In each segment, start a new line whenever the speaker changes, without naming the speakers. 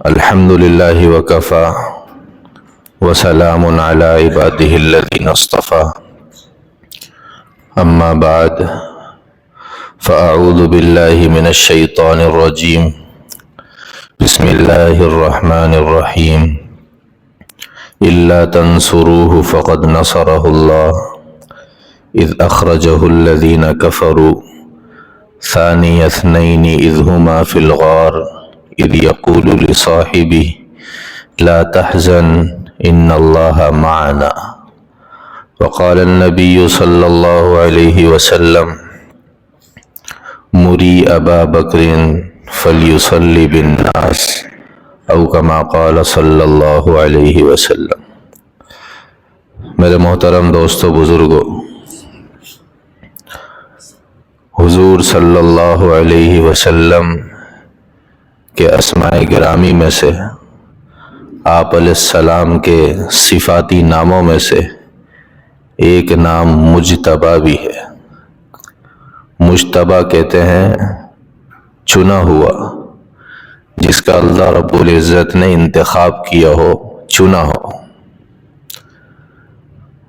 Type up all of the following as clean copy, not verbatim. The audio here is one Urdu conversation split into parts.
الحمد لله وكفى وسلام على عباده الذين اصطفى أما بعد فأعوذ بالله من الشيطان الرجيم بسم الله الرحمن الرحيم إلا تنصروه فقد نصره الله إذ أخرجه الذين كفروا ثاني اثنين إذ هما في الغار إذ يقول لصاحبه لا تحزن إن الله معنا وقال النبي صلى الله عليه وسلم مري أبا بكر فليصلي بالناس او كما قال صلی اللہ علیہ وسلم۔ میرے محترم دوستو بزرگو، حضور صلی اللہ علیہ وسلم کے اسماء گرامی میں سے، آپ علیہ السلام کے صفاتی ناموں میں سے ایک نام مجتبی بھی ہے۔ مجتبی کہتے ہیں چنا ہوا، جس کا اللہ رب العزت نے انتخاب کیا ہو، چنا ہو۔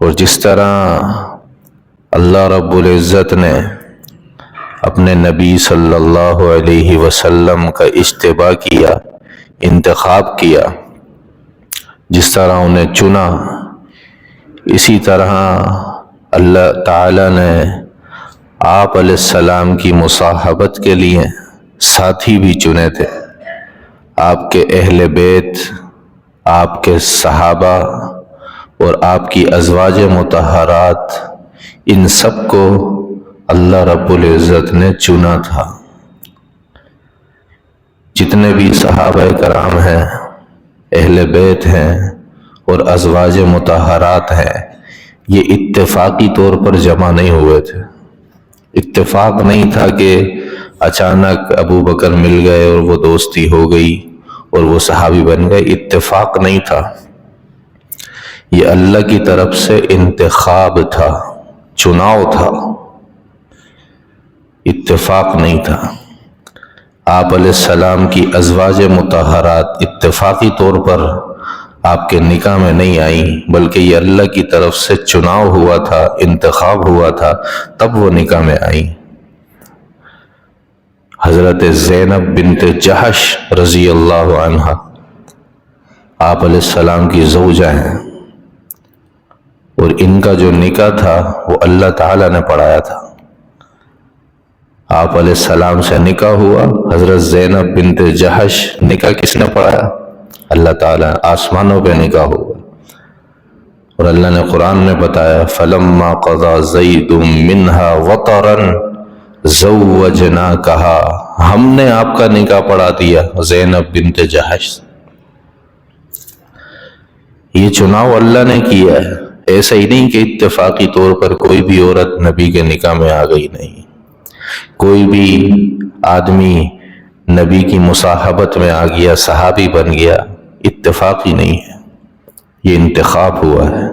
اور جس طرح اللہ رب العزت نے اپنے نبی صلی اللہ علیہ وسلم کا اجتبا کیا، انتخاب کیا، جس طرح انہیں چنا، اسی طرح اللہ تعالی نے آپ علیہ السلام کی مصاحبت کے لیے ساتھی بھی چنے تھے۔ آپ کے اہل بیت، آپ کے صحابہ اور آپ کی ازواج مطہرات، ان سب کو اللہ رب العزت نے چنا تھا۔ جتنے بھی صحابہ کرام ہیں، اہل بیت ہیں اور ازواج مطہرات ہیں، یہ اتفاقی طور پر جمع نہیں ہوئے تھے۔ اتفاق نہیں تھا کہ اچانک ابو بکر مل گئے اور وہ دوستی ہو گئی اور وہ صحابی بن گئے، اتفاق نہیں تھا۔ یہ اللہ کی طرف سے انتخاب تھا، چناؤ تھا، اتفاق نہیں تھا۔ آپ علیہ السلام کی ازواج مطہرات اتفاقی طور پر آپ کے نکاح میں نہیں آئیں، بلکہ یہ اللہ کی طرف سے چناؤ ہوا تھا، انتخاب ہوا تھا، تب وہ نکاح میں آئیں۔ حضرت زینب بنت جحش رضی اللہ عنہ آپ علیہ السلام کی زوجہ ہیں، اور ان کا جو نکاح تھا وہ اللہ تعالیٰ نے پڑھایا تھا۔ آپ علیہ السلام سے نکاح ہوا، حضرت زینب بنت جحش، نکاح کس نے پڑھایا؟ اللہ تعالیٰ۔ آسمانوں پہ نکاح ہوا، اور اللہ نے قرآن میں بتایا فَلَمَّا قَضَى زَيْدٌ مِّنْهَا وَطَرًا زَوَّجْنَاكَهَا، ہم نے آپ کا نکاح پڑھا دیا زینب بنت جحش۔ یہ چناؤ اللہ نے کیا ہے، ایسا ہی نہیں کہ اتفاقی طور پر کوئی بھی عورت نبی کے نکاح میں آ گئی، نہیں۔ کوئی بھی آدمی نبی کی مصاحبت میں آ گیا، صحابی بن گیا، اتفاقی نہیں ہے، یہ انتخاب ہوا ہے۔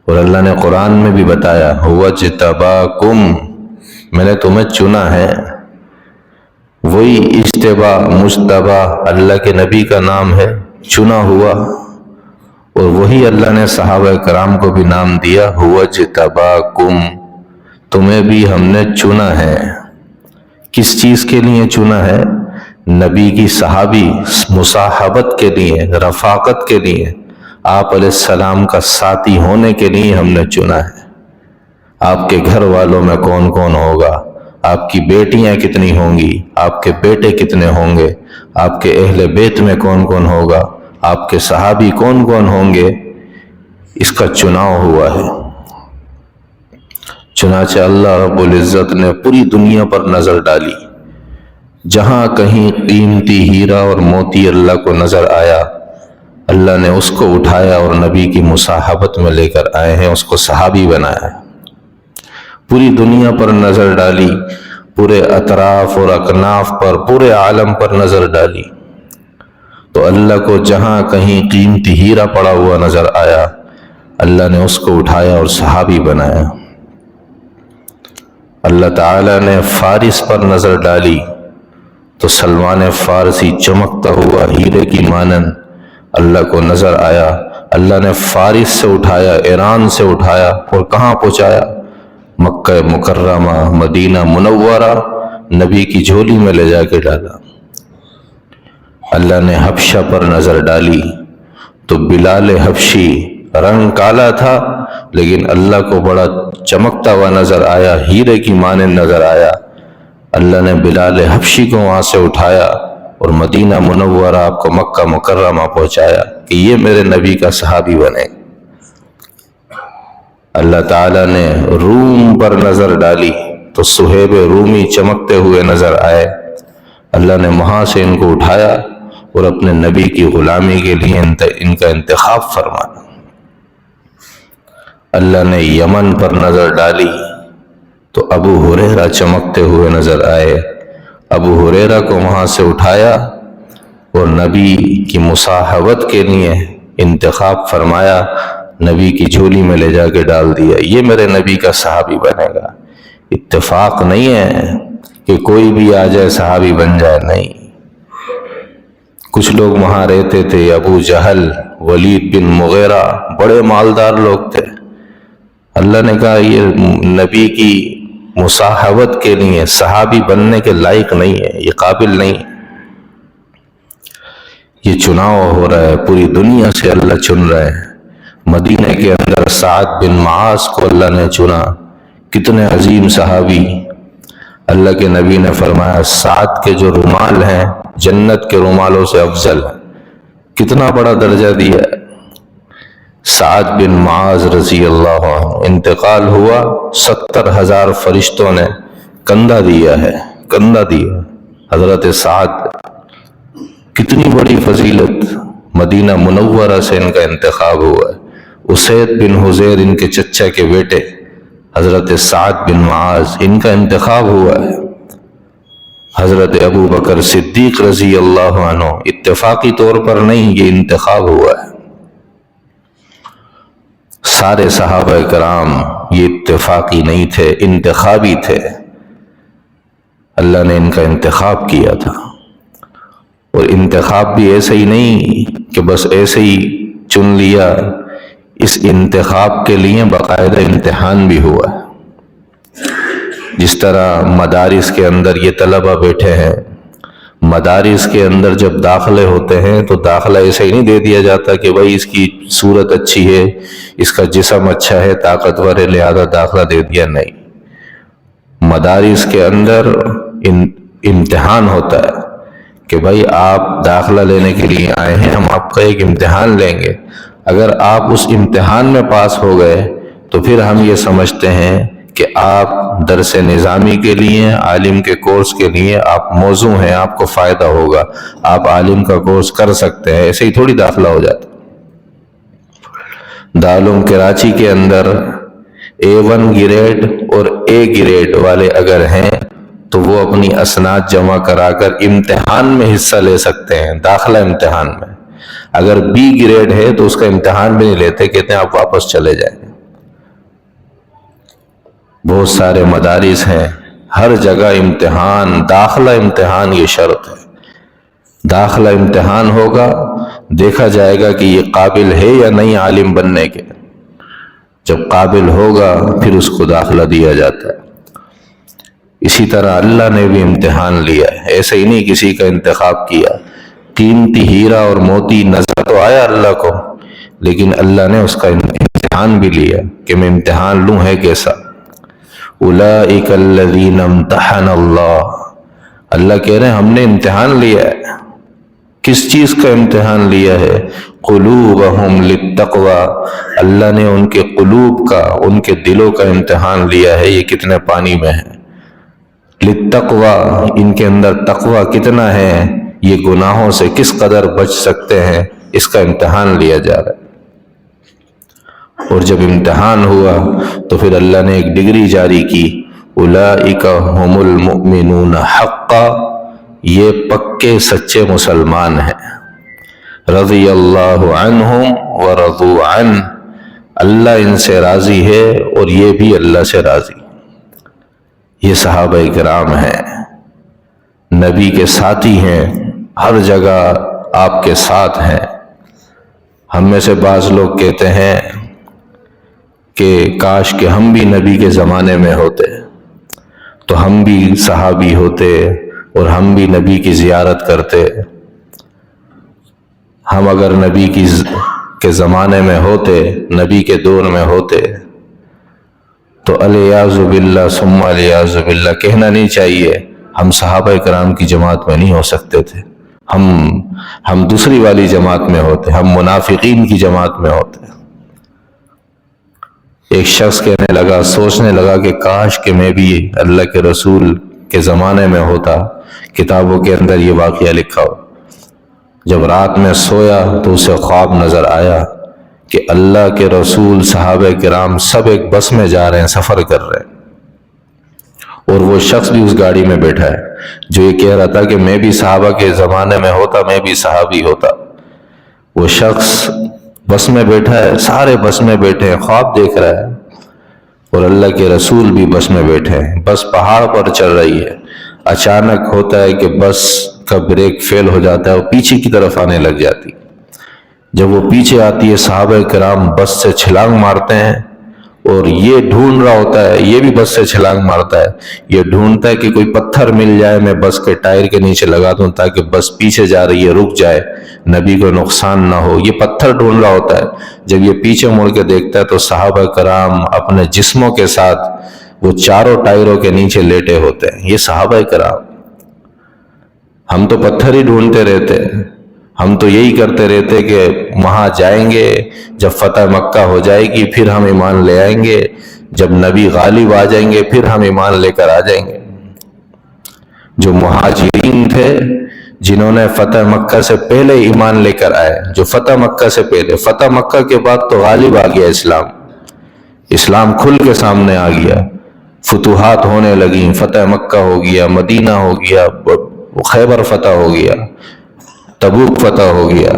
اور اللہ نے قرآن میں بھی بتایا وَاجْتَبَاكُمْ، میں نے تمہیں چنا ہے۔ وہی اجتبا، مجتبا اللہ کے نبی کا نام ہے، چنا ہوا، اور وہی اللہ نے صحابہ کرام کو بھی نام دیا وَاجْتَبَاكُمْ، تمہیں بھی ہم نے چنا ہے۔ کس چیز کے لیے چنا ہے؟ نبی کی صحابی مصاحبت کے لیے، رفاقت کے لیے، آپ علیہ السلام کا ساتھی ہونے کے لیے ہم نے چنا ہے۔ آپ کے گھر والوں میں کون کون ہوگا، آپ کی بیٹیاں کتنی ہوں گی، آپ کے بیٹے کتنے ہوں گے، آپ کے اہل بیت میں کون کون ہوگا، آپ کے صحابی کون کون ہوں گے، اس کا چناؤ ہوا ہے۔ چنانچہ اللہ رب العزت نے پوری دنیا پر نظر ڈالی، جہاں کہیں قیمتی ہیرا اور موتی اللہ کو نظر آیا، اللہ نے اس کو اٹھایا اور نبی کی مصاحبت میں لے کر آئے ہیں، اس کو صحابی بنایا۔ پوری دنیا پر نظر ڈالی، پورے اطراف اور اکناف پر، پورے عالم پر نظر ڈالی، تو اللہ کو جہاں کہیں قیمتی ہیرا پڑا ہوا نظر آیا، اللہ نے اس کو اٹھایا اور صحابی بنایا۔ اللہ تعالیٰ نے فارس پر نظر ڈالی، تو سلمان فارسی چمکتا ہوا ہیرے کی مانند اللہ کو نظر آیا۔ اللہ نے فارس سے اٹھایا، ایران سے اٹھایا اور کہاں پہنچایا؟ مکہ مکرمہ، مدینہ منورہ، نبی کی جھولی میں لے جا کے ڈالا۔ اللہ نے حبشہ پر نظر ڈالی تو بلال حبشی رنگ کالا تھا لیکن اللہ کو بڑا چمکتا ہوا نظر آیا، ہیرے کی مانند نظر آیا۔ اللہ نے بلال حبشی کو وہاں سے اٹھایا اور مدینہ منورہ آپ کو مکہ مکرمہ پہنچایا کہ یہ میرے نبی کا صحابی بنے۔ اللہ تعالیٰ نے روم پر نظر ڈالی تو صہیب رومی چمکتے ہوئے نظر آئے۔ اللہ نے وہاں سے ان کو اٹھایا اور اپنے نبی کی غلامی کے لیے ان کا انتخاب فرمایا۔ اللہ نے یمن پر نظر ڈالی تو ابو ہریرہ چمکتے ہوئے نظر آئے۔ ابو ہریرہ کو وہاں سے اٹھایا اور نبی کی مصاحبت کے لیے انتخاب فرمایا، نبی کی جھولی میں لے جا کے ڈال دیا، یہ میرے نبی کا صحابی بنے گا۔ اتفاق نہیں ہے کہ کوئی بھی آ جائے صحابی بن جائے، نہیں۔ کچھ لوگ وہاں رہتے تھے، ابو جہل، ولید بن مغیرہ، بڑے مالدار لوگ تھے۔ اللہ نے کہا یہ نبی کی مصاحبت کے لیے صحابی بننے کے لائق نہیں ہے، یہ قابل نہیں ہے۔ یہ چناؤ ہو رہا ہے، پوری دنیا سے اللہ چن رہے ہیں۔ مدینہ کے اندر سعد بن معاذ کو اللہ نے چنا، کتنے عظیم صحابی۔ اللہ کے نبی نے فرمایا سعد کے جو رومال ہیں جنت کے رومالوں سے افضل ہیں، کتنا بڑا درجہ دیا ہے۔ سعد بن معاذ رضی اللہ عنہ انتقال ہوا، 70,000 فرشتوں نے کندھا دیا ہے، کندھا دیا۔ حضرت سعد کتنی بڑی فضیلت، مدینہ منورہ سے ان کا انتخاب ہوا ہے۔ اسید بن حضیر ان کے چچا کے بیٹے حضرت سعد بن معاذ، ان کا انتخاب ہوا ہے۔ حضرت ابو بکر صدیق رضی اللہ عنہ، اتفاقی طور پر نہیں، یہ انتخاب ہوا ہے۔ سارے صحابہ کرام یہ اتفاقی نہیں تھے، انتخابی تھے۔ اللہ نے ان کا انتخاب کیا تھا، اور انتخاب بھی ایسے ہی نہیں کہ بس ایسے ہی چن لیا، اس انتخاب کے لیے باقاعدہ امتحان بھی ہوا ہے۔ جس طرح مدارس کے اندر یہ طلبہ بیٹھے ہیں، مدارس کے اندر جب داخلے ہوتے ہیں تو داخلہ ایسے ہی نہیں دے دیا جاتا کہ بھائی اس کی صورت اچھی ہے، اس کا جسم اچھا ہے، طاقتور ہے، لہذا داخلہ دے دیا، نہیں۔ مدارس کے اندر امتحان ہوتا ہے کہ بھائی آپ داخلہ لینے کے لیے آئے ہیں، ہم آپ کا ایک امتحان لیں گے، اگر آپ اس امتحان میں پاس ہو گئے تو پھر ہم یہ سمجھتے ہیں کہ آپ درس نظامی کے لیے، عالم کے کورس کے لیے آپ موزوں ہیں، آپ کو فائدہ ہوگا، آپ عالم کا کورس کر سکتے ہیں، ایسے ہی تھوڑی داخلہ ہو جاتا۔ دارالعلوم کراچی کے اندر A1 گریڈ اور A گریڈ والے اگر ہیں تو وہ اپنی اسناد جمع کرا کر امتحان میں حصہ لے سکتے ہیں، داخلہ امتحان میں۔ اگر B گریڈ ہے تو اس کا امتحان بھی نہیں لیتے، کہتے ہیں آپ واپس چلے جائیں۔ بہت سارے مدارس ہیں، ہر جگہ امتحان، داخلہ امتحان یہ شرط ہے۔ داخلہ امتحان ہوگا، دیکھا جائے گا کہ یہ قابل ہے یا نہیں عالم بننے کے۔ جب قابل ہوگا پھر اس کو داخلہ دیا جاتا ہے۔ اسی طرح اللہ نے بھی امتحان لیا ہے، ایسے ہی نہیں کسی کا انتخاب کیا۔ قیمتی ہیرا اور موتی نظر تو آیا اللہ کو، لیکن اللہ نے اس کا امتحان بھی لیا کہ میں امتحان لوں ہے کیسا۔ اولئک الذین امتحن اللہ، اللہ کہہ رہے ہیں ہم نے امتحان لیا ہے۔ کس چیز کا امتحان لیا ہے؟ قلوبہم للتقوی، اللہ نے ان کے قلوب کا، ان کے دلوں کا امتحان لیا ہے، یہ کتنے پانی میں ہے۔ للتقوی، ان کے اندر تقوی کتنا ہے، یہ گناہوں سے کس قدر بچ سکتے ہیں، اس کا امتحان لیا جا رہا ہے۔ اور جب امتحان ہوا تو پھر اللہ نے ایک ڈگری جاری کی، اولئک هم المؤمنون حقا، یہ پکے سچے مسلمان ہیں۔ رضی اللہ عنہم ورضوا عنہ، اللہ ان سے راضی ہے اور یہ بھی اللہ سے راضی۔ یہ صحابہ کرام ہیں۔ نبی کے ساتھی ہیں، ہر جگہ آپ کے ساتھ ہیں۔ ہم میں سے بعض لوگ کہتے ہیں کہ کاش کہ ہم بھی نبی کے زمانے میں ہوتے تو ہم بھی صحابی ہوتے اور ہم بھی نبی کی زیارت کرتے۔ ہم اگر نبی کے زمانے میں ہوتے، نبی کے دور میں ہوتے تو الیاذ باللہ ثم الیاذ باللہ کہنا نہیں چاہیے ہم صحابہ کرام کی جماعت میں نہیں ہو سکتے تھے، ہم دوسری والی جماعت میں ہوتے، ہم منافقین کی جماعت میں ہوتے۔ ایک شخص کہنے لگا، سوچنے لگا کہ کاش کہ میں بھی اللہ کے رسول کے زمانے میں ہوتا، کتابوں کے اندر یہ واقعہ لکھا ہو۔ جب رات میں سویا تو اسے خواب نظر آیا کہ اللہ کے رسول، صحابہ کرام سب ایک بس میں جا رہے ہیں، سفر کر رہے ہیں، اور وہ شخص بھی اس گاڑی میں بیٹھا ہے جو یہ کہہ رہا تھا کہ میں بھی صحابہ کے زمانے میں ہوتا، میں بھی صحابی ہوتا۔ وہ شخص بس میں بیٹھا ہے، سارے بس میں بیٹھے ہیں، خواب دیکھ رہا ہے، اور اللہ کے رسول بھی بس میں بیٹھے ہیں۔ بس پہاڑ پر چل رہی ہے، اچانک ہوتا ہے کہ بس کا بریک فیل ہو جاتا ہے اور پیچھے کی طرف آنے لگ جاتی۔ جب وہ پیچھے آتی ہے، صحابہ کرام بس سے چھلانگ مارتے ہیں، اور یہ ڈھونڈ رہا ہوتا ہے، یہ بھی بس سے چھلانگ مارتا ہے، یہ ڈھونڈتا ہے کہ کوئی پتھر مل جائے میں بس کے ٹائر کے نیچے لگا دوں تاکہ بس پیچھے جا رہی ہے رک جائے، نبی کو نقصان نہ ہو۔ یہ پتھر ڈھونڈ رہا ہوتا ہے، جب یہ پیچھے مڑ کے دیکھتا ہے تو صحابہ کرام اپنے جسموں کے ساتھ وہ چاروں ٹائروں کے نیچے لیٹے ہوتے ہیں۔ یہ صحابہ کرام، ہم تو پتھر ہی ڈھونڈتے رہتے، ہم تو یہی کرتے رہتے کہ وہاں جائیں گے، جب فتح مکہ ہو جائے گی پھر ہم ایمان لے آئیں گے، جب نبی غالب آ جائیں گے پھر ہم ایمان لے کر آ جائیں گے۔ جو مہاجرین تھے، جنہوں نے فتح مکہ سے پہلے ایمان لے کر آئے، جو فتح مکہ سے پہلے، فتح مکہ کے بعد تو غالب آ گیا اسلام کھل کے سامنے آ گیا، فتوحات ہونے لگیں، فتح مکہ ہو گیا، مدینہ ہو گیا، خیبر فتح ہو گیا، تبوک فتح ہو گیا۔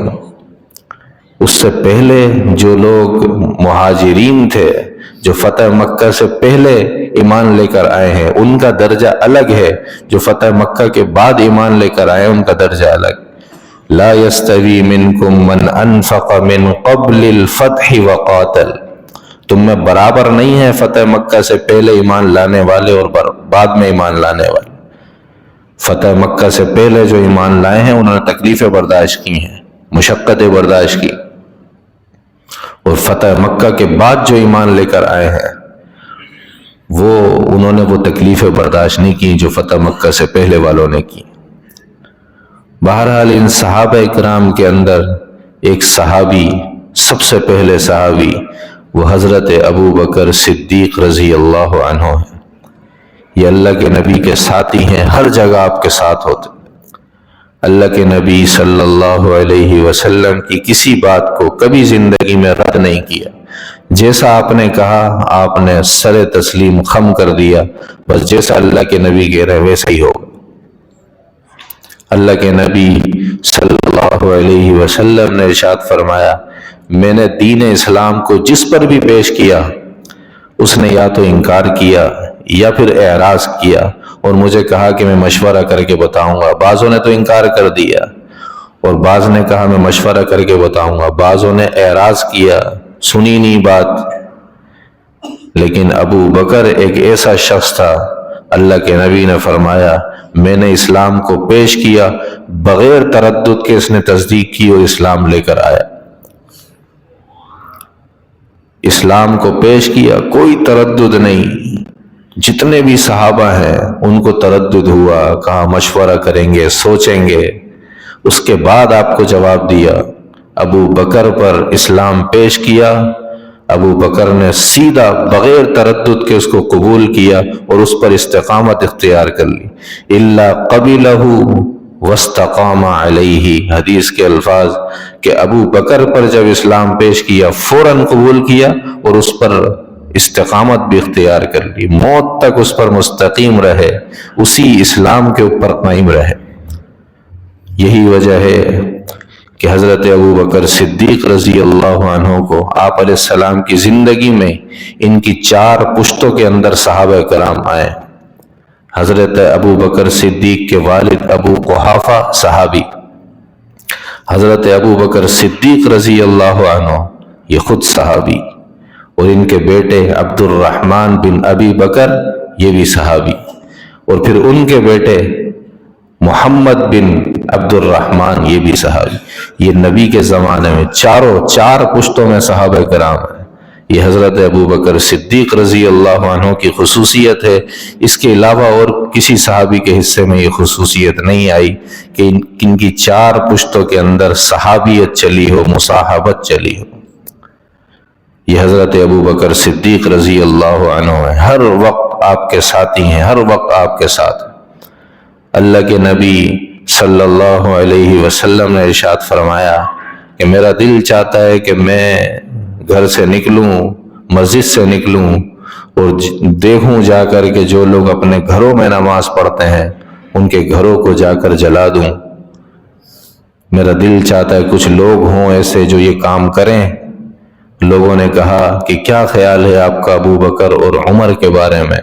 اس سے پہلے جو لوگ مہاجرین تھے، جو فتح مکہ سے پہلے ایمان لے کر آئے ہیں، ان کا درجہ الگ ہے، جو فتح مکہ کے بعد ایمان لے کر آئے ان کا درجہ الگ۔ لا يستوی منکم من انفق من قبل الفتح وقاتل، تم میں برابر نہیں ہے فتح مکہ سے پہلے ایمان لانے والے اور بعد میں ایمان لانے والے۔ فتح مکہ سے پہلے جو ایمان لائے ہیں انہوں نے تکلیفیں برداشت کی ہیں، مشقتیں برداشت کی، اور فتح مکہ کے بعد جو ایمان لے کر آئے ہیں انہوں نے وہ تکلیفیں برداشت نہیں کی جو فتح مکہ سے پہلے والوں نے کی۔ بہرحال ان صحابہ کرام کے اندر ایک صحابی، سب سے پہلے صحابی، وہ حضرت ابو بکر صدیق رضی اللہ عنہ ہیں۔ یہ اللہ کے نبی کے ساتھی ہیں، ہر جگہ آپ کے ساتھ ہوتے۔ اللہ کے نبی صلی اللہ علیہ وسلم کی کسی بات کو کبھی زندگی میں رد نہیں کیا، جیسا آپ نے کہا آپ نے سر تسلیم خم کر دیا، بس جیسا اللہ کے نبی کہہ رہے ویسا ہی ہوگا۔ اللہ کے نبی صلی اللہ علیہ وسلم نے ارشاد فرمایا، میں نے دین اسلام کو جس پر بھی پیش کیا اس نے یا تو انکار کیا یا پھر اعراض کیا اور مجھے کہا کہ میں مشورہ کر کے بتاؤں گا۔ بعضوں نے تو انکار کر دیا اور بعض نے کہا میں مشورہ کر کے بتاؤں گا، بعضوں نے اعراض کیا، سنی نہیں بات۔ لیکن ابو بکر ایک ایسا شخص تھا، اللہ کے نبی نے فرمایا میں نے اسلام کو پیش کیا، بغیر تردد کے اس نے تصدیق کی اور اسلام لے کر آیا۔ اسلام کو پیش کیا، کوئی تردد نہیں۔ جتنے بھی صحابہ ہیں ان کو تردد ہوا، کہا مشورہ کریں گے، سوچیں گے، اس کے بعد آپ کو جواب دیا۔ ابو بکر پر اسلام پیش کیا، ابو بکر نے سیدھا بغیر تردد کے اس کو قبول کیا اور اس پر استقامت اختیار کر لی۔ الا قبلہ واستقام علیہ، حدیث کے الفاظ کہ ابو بکر پر جب اسلام پیش کیا فوراً قبول کیا اور اس پر استقامت بھی اختیار کر لی، موت تک اس پر مستقیم رہے، اسی اسلام کے اوپر قائم رہے۔ یہی وجہ ہے کہ حضرت ابو بکر صدیق رضی اللہ عنہ کو آپ علیہ السلام کی زندگی میں ان کی 4 پشتوں کے اندر صحابہ کرام آئے۔ حضرت ابو بکر صدیق کے والد ابو قحافہ صحابی، حضرت ابو بکر صدیق رضی اللہ عنہ یہ خود صحابی، اور ان کے بیٹے عبد الرحمن بن ابی بکر یہ بھی صحابی، اور پھر ان کے بیٹے محمد بن عبد الرحمن یہ بھی صحابی۔ یہ نبی کے زمانے میں چار پشتوں میں صحابہ کرام ہیں۔ یہ حضرت ابو بکر صدیق رضی اللہ عنہ کی خصوصیت ہے، اس کے علاوہ اور کسی صحابی کے حصے میں یہ خصوصیت نہیں آئی کہ ان کی 4 پشتوں کے اندر صحابیت چلی ہو، مصاحبت چلی ہو۔ یہ حضرت ابو بکر صدیق رضی اللہ عنہ ہے، ہر وقت آپ کے ساتھی ہیں، ہر وقت آپ کے ساتھ ہیں۔ اللہ کے نبی صلی اللہ علیہ وسلم نے ارشاد فرمایا کہ میرا دل چاہتا ہے کہ میں گھر سے نکلوں، مسجد سے نکلوں اور دیکھوں جا کر کے جو لوگ اپنے گھروں میں نماز پڑھتے ہیں ان کے گھروں کو جا کر جلا دوں۔ میرا دل چاہتا ہے کچھ لوگ ہوں ایسے جو یہ کام کریں۔ لوگوں نے کہا کہ کیا خیال ہے آپ کا ابو بکر اور عمر کے بارے میں؟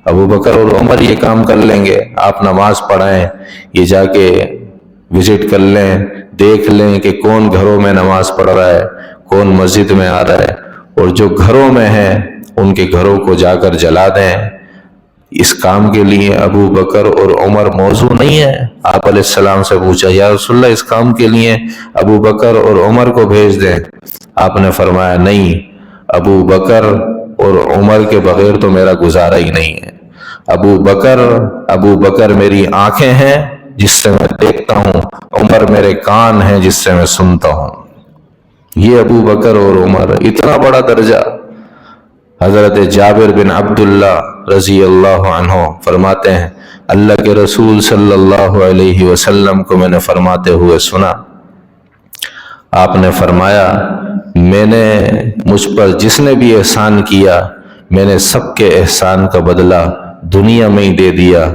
ابو بکر اور عمر یہ کام کر لیں گے، آپ نماز پڑھائیں، یہ جا کے وزٹ کر لیں، دیکھ لیں کہ کون گھروں میں نماز پڑھ رہا ہے، کون مسجد میں آ رہا ہے، اور جو گھروں میں ہیں ان کے گھروں کو جا کر جلا دیں۔ اس کام کے لیے ابو بکر اور عمر موضوع نہیں ہے۔ آپ علیہ السلام سے پوچھا یا رسول اللہ اس کام کے لیے ابو بکر اور عمر کو بھیج دیں؟ آپ نے فرمایا نہیں، ابو بکر اور عمر کے بغیر تو میرا گزارا ہی نہیں ہے۔ ابو بکر میری آنکھیں ہیں جس سے میں دیکھتا ہوں، عمر میرے کان ہیں جس سے میں سنتا ہوں۔ یہ ابو بکر اور عمر، اتنا بڑا درجہ۔ حضرت جابر بن عبداللہ رضی اللہ عنہ فرماتے ہیں اللہ کے رسول صلی اللہ علیہ وسلم کو میں نے فرماتے ہوئے سنا، آپ نے فرمایا میں نے مجھ پر جس نے بھی احسان کیا میں نے سب کے احسان کا بدلہ دنیا میں ہی دے دیا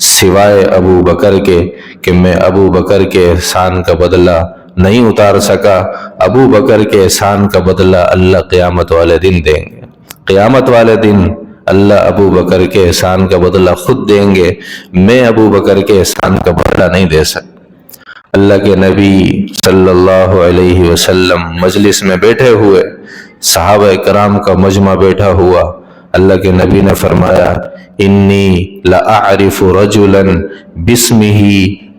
سوائے ابو بکر کے، کہ میں ابو بکر کے احسان کا بدلہ نہیں اتار سکا۔ ابو بکر کے احسان کا بدلہ اللہ قیامت والے دن دیں گے۔ قیامت والے دن اللہ ابو بکر کے احسان کا بدلہ خود دیں گے، میں ابو بکر کے احسان کا بدلہ نہیں دے سکتا۔ اللہ کے نبی صلی اللہ علیہ وسلم مجلس میں بیٹھے ہوئے، صحابہ کرام کا مجمع بیٹھا ہوا، اللہ کے نبی نے فرمایا انی لأعرف رجلا باسمہ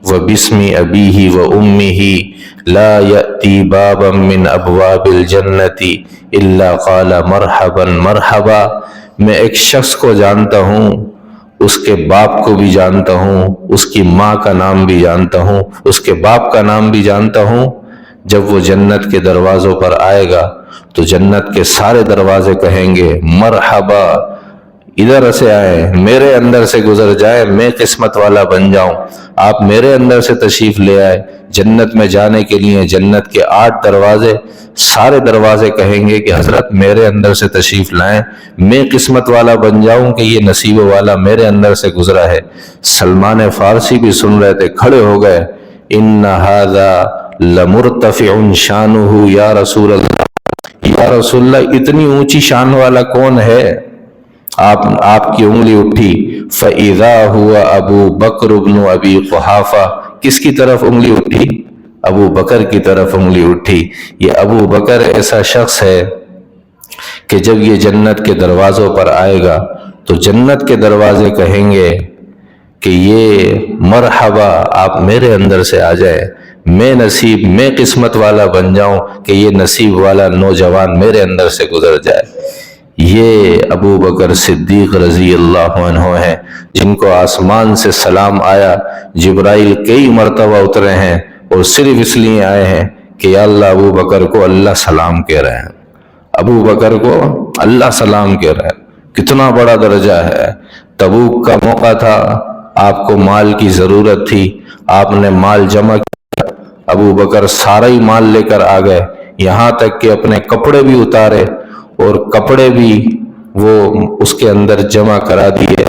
وباسم ابیہ وامہ لا یأتی بابا من ابواب الجنت الا قال مرحبا مرحبا۔ میں ایک شخص کو جانتا ہوں، اس کے باپ کو بھی جانتا ہوں، اس کی ماں کا نام بھی جانتا ہوں، اس کے باپ کا نام بھی جانتا ہوں۔ جب وہ جنت کے دروازوں پر آئے گا تو جنت کے سارے دروازے کہیں گے مرحبا، ادھر سے آئے، میرے اندر سے گزر جائے، میں قسمت والا بن جاؤں، آپ میرے اندر سے تشریف لے آئے۔ جنت میں جانے کے لیے جنت کے 8 دروازے، سارے دروازے کہیں گے کہ حضرت میرے اندر سے تشریف لائیں، میں قسمت والا بن جاؤں کہ یہ نصیب والا میرے اندر سے گزرا ہے۔ سلمان فارسی بھی سن رہے تھے، کھڑے ہو گئے، ان ھذا لمرتفع شانہ یا رسول اللہ، یا رسول اللہ اتنی اونچی شان والا کون ہے؟ آپ کی انگلی اٹھی، فَإِذَا هُوَ أَبُو بَكْرُ بْنُ أَبِي قُحَافَةَ، کس کی طرف انگلی اٹھی؟ ابو بکر کی طرف انگلی اٹھی۔ یہ ابو بکر ایسا شخص ہے کہ جب یہ جنت کے دروازوں پر آئے گا تو جنت کے دروازے کہیں گے کہ یہ مرحبا، آپ میرے اندر سے آ جائے، میں قسمت والا بن جاؤں کہ یہ نصیب والا نوجوان میرے اندر سے گزر جائے۔ یہ ابو بکر صدیق رضی اللہ عنہ ہیں جن کو آسمان سے سلام آیا، جبرائیل کئی مرتبہ اترے ہیں اور صرف اس لیے آئے ہیں کہ یا اللہ ابو بکر کو اللہ سلام کہہ رہے ہیں، ابو بکر کو اللہ سلام کہہ رہے ہیں۔ کتنا بڑا درجہ ہے۔ تبوک کا موقع تھا، آپ کو مال کی ضرورت تھی، آپ نے مال جمع کیا، ابو بکر سارا ہی مال لے کر آ گئے، یہاں تک کہ اپنے کپڑے بھی اتارے اور کپڑے بھی وہ اس کے اندر جمع کرا دیے۔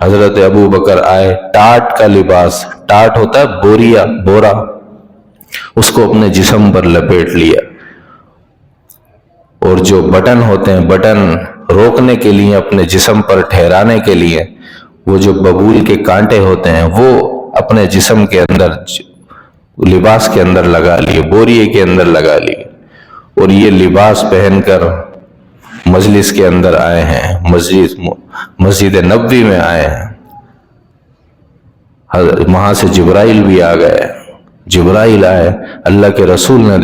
حضرت ابو بکر آئے، ٹاٹ کا لباس، ٹاٹ ہوتا ہے بورا، اس کو اپنے جسم پر لپیٹ لیا، اور جو بٹن ہوتے ہیں، بٹن روکنے کے لیے اپنے جسم پر ٹھہرانے کے لیے، وہ جو ببول کے کانٹے ہوتے ہیں وہ اپنے جسم کے اندر لباس کے اندر لگا لیے، بوریے کے اندر لگا لیے، اور یہ لباس پہن کر مجلس کے اندر آئے ہیں، مسجد نبوی میں آئے ہیں۔ وہاں سے جبرائیل بھی آ گئے، جبرائیل آئے، اللہ کے رسول نے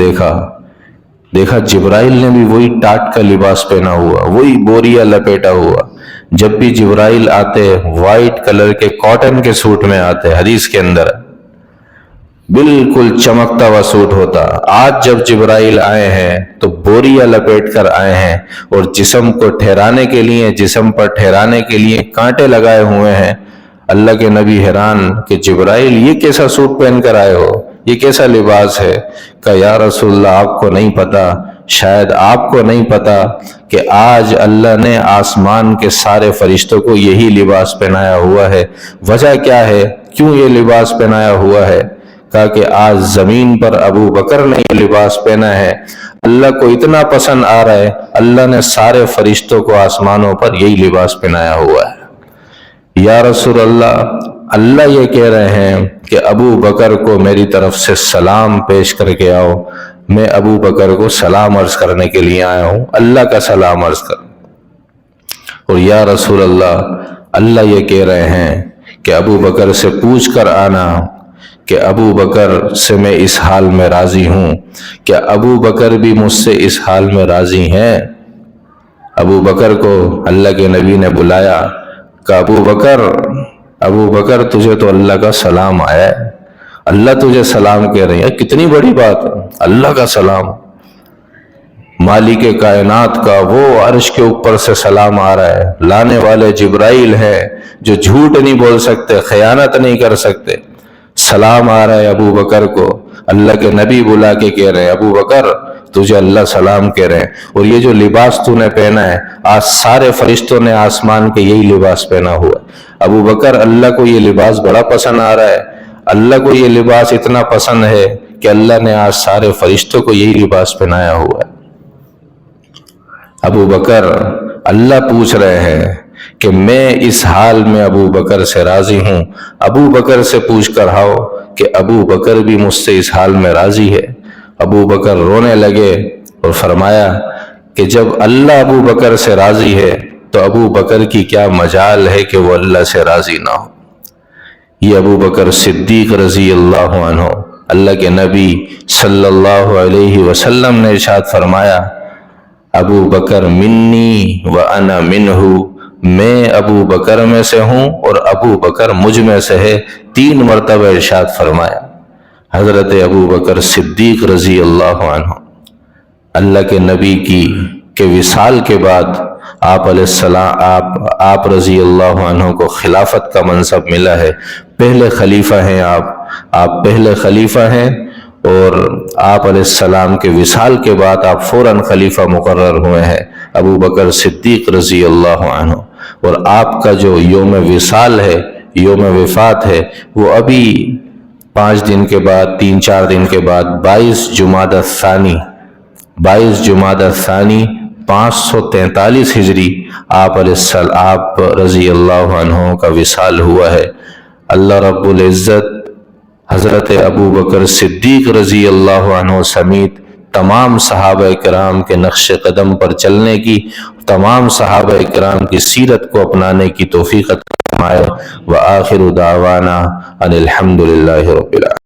دیکھا جبرائیل نے بھی وہی ٹاٹ کا لباس پہنا ہوا، وہی بوریا لپیٹا ہوا۔ جب بھی جبرائیل آتے وائٹ کلر کے کاٹن کے سوٹ میں آتے، حدیث کے اندر بالکل چمکتا ہوا سوٹ ہوتا۔ آج جب جبرائیل آئے ہیں تو بوریا لپیٹ کر آئے ہیں، اور جسم کو ٹھہرانے کے لیے، جسم پر ٹھہرانے کے لیے کانٹے لگائے ہوئے ہیں۔ اللہ کے نبی حیران کہ جبرائیل یہ کیسا سوٹ پہن کر آئے ہو، یہ کیسا لباس ہے؟ کہ یا رسول اللہ آپ کو نہیں پتا، شاید آپ کو نہیں پتا کہ آج اللہ نے آسمان کے سارے فرشتوں کو یہی لباس پہنایا ہوا ہے۔ وجہ کیا ہے، کیوں یہ لباس پہنایا ہوا ہے؟ کہا کہ آج زمین پر ابو بکر نے یہ لباس پہنا ہے، اللہ کو اتنا پسند آ رہا ہے، اللہ نے سارے فرشتوں کو آسمانوں پر یہی لباس پہنایا ہوا ہے۔ یا رسول اللہ، اللہ یہ کہہ رہے ہیں کہ ابو بکر کو میری طرف سے سلام پیش کر کے آؤ۔ میں ابو بکر کو سلام عرض کرنے کے لیے آیا ہوں، اللہ کا سلام عرض کر۔ اور یا رسول اللہ، اللہ یہ کہہ رہے ہیں کہ ابو بکر سے پوچھ کر آنا کہ ابو بکر سے میں اس حال میں راضی ہوں، کیا ابو بکر بھی مجھ سے اس حال میں راضی ہیں؟ ابو بکر کو اللہ کے نبی نے بلایا کہ ابو بکر تجھے تو اللہ کا سلام آیا ہے، اللہ تجھے سلام کہہ رہی ہے، کتنی بڑی بات ہے، اللہ کا سلام، مالک کائنات کا وہ عرش کے اوپر سے سلام آ رہا ہے، لانے والے جبرائیل ہیں جو جھوٹ نہیں بول سکتے، خیانت نہیں کر سکتے، سلام آ رہا ہے ابو بکر کو۔ اللہ کے نبی بلا کے کہہ رہے ہیں ابو بکر تجھے اللہ سلام کہہ رہے ہیں، اور یہ جو لباس تو نے پہنا ہے آج سارے فرشتوں نے آسمان کے یہی لباس پہنا ہوا ہے۔ ابو بکر اللہ کو یہ لباس بڑا پسند آ رہا ہے، اللہ کو یہ لباس اتنا پسند ہے کہ اللہ نے آج سارے فرشتوں کو یہی لباس پہنایا ہوا ہے۔ ابو بکر، اللہ پوچھ رہے ہیں کہ میں اس حال میں ابو بکر سے راضی ہوں، ابو بکر سے پوچھ کر آؤ کہ ابو بکر بھی مجھ سے اس حال میں راضی ہے۔ ابو بکر رونے لگے اور فرمایا کہ جب اللہ ابو بکر سے راضی ہے تو ابو بکر کی کیا مجال ہے کہ وہ اللہ سے راضی نہ ہو۔ یہ ابو بکر صدیق رضی اللہ عنہ، اللہ کے نبی صلی اللہ علیہ وسلم نے ارشاد فرمایا ابو بکر منی وانا منہ، میں ابو بکر میں سے ہوں اور ابو بکر مجھ میں سے ہے، 3 مرتبہ ارشاد فرمایا۔ حضرت ابو بکر صدیق رضی اللہ عنہ، اللہ کے نبی کے وصال کے بعد آپ علیہ السلام، آپ رضی اللہ عنہ کو خلافت کا منصب ملا ہے، پہلے خلیفہ ہیں آپ پہلے خلیفہ ہیں، اور آپ علیہ السلام کے وصال کے بعد آپ فوراً خلیفہ مقرر ہوئے ہیں، ابو بکر صدیق رضی اللہ عنہ۔ اور آپ کا جو یوم وصال ہے، یوم وفات ہے، وہ ابھی 5 دن کے بعد، 3-4 دن کے بعد 22 جمادی الثانی 543 ہجری آپ رضی اللہ عنہ کا وصال ہوا ہے۔ اللہ رب العزت حضرت ابو بکر صدیق رضی اللہ عنہ سمیت تمام صحابہ کرام کے نقش قدم پر چلنے کی، تمام صحابہ کرام کی سیرت کو اپنانے کی توفیق عطا فرمائے۔ وآخر دعوانا ان الحمد للہ رب العالمین۔